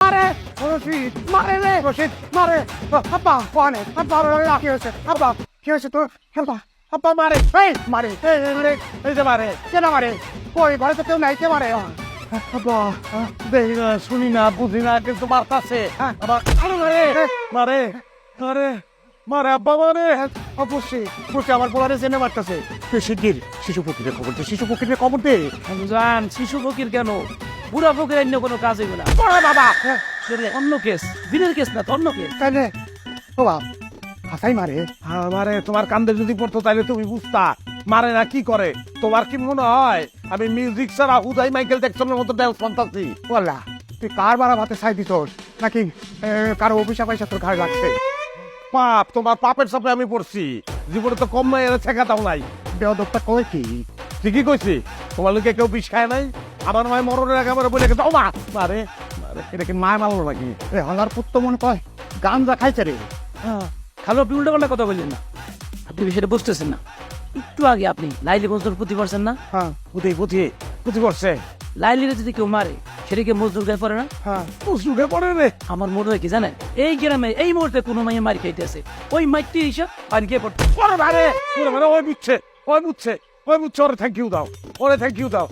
মারে রশিদ মারে রে রশিদ মারে আব্বা কোনে আব্বা কি হয়েছে আব্বা কি হয়েছে তোর আব্বা আব্বা মারে এই মারে এই যে মারে কেন মারে কই ঘরে তো কেউ নাই কে মারে আব্বা দেখি না শুনি না বুঝি না কিন্তু মারতাছে আবার আরে মারে মারে আরে মারে আব্বা মারে অবশ্যই বসে আমার পোলারে জেনে মারতাছে শিগগির শিশু ফকিরের খবর দে শিশু ফকিরের খবর দে জান শিশু ফকির কেন বুড়া ফকির অন্য কোনো কাজ হইবে না ওরে বাবা অন্য কেস দিনের কেস না তো অন্য কেস তাইলে ও বাবা হাসাই মারে আমারে তোমার কান্দে যদি পড়তো তাহলে তুমি বুঝতা মারে না কি করে তোমার কি মনে হয় আমি মিউজিক ছাড়া হুদাই মাইকেল জ্যাকসনের মতো ডান্স বানতাছি ওলা তুই কার বারা ভাতে চাই দিতোস নাকি কারো অভিশাপ পয়সা তোর ঘাড়ে লাগছে পাপ তোমার পাপের সাথে আমি পড়ছি জীবনে তো কম নাই এর ঠেকা দাও নাই বেদকটা কই কি ঠিকই কইছি তোমার লোকে কেউ বিষ খায় নাই আমার মায় মরণের আগে আমার বলে গেছে ও মা মারে মারে এটা কি মায় মারলো নাকি রে হলার পুত্র মনে কয় গাঞ্জা খাইছে রে খালো আপনি উল্টা পাল্টা কথা বললেন না আপনি বিষয়টা বুঝতেছেন না একটু আগে আপনি লাইলি মজদুর প্রতি পারছেন না হ্যাঁ বুঝি বুঝি বুঝি করছে লাইলিকে যদি কেউ মারে সেটাকে মজদুর গায়ে পড়ে না হ্যাঁ সুখে পড়ে রে আমার মনে হয় কি জানেন এই গ্রামে এই মুহূর্তে কোনো মাইয়া মারি খাইতেছে ওই মাইটি হিসাব আর গিয়ে পড়তে ওরে মারে ওরে মারে ওই বুঝছে ওই বুঝছে ওরে থ্যাংক ইউ দাও ওরে থ্যাংক ইউ দাও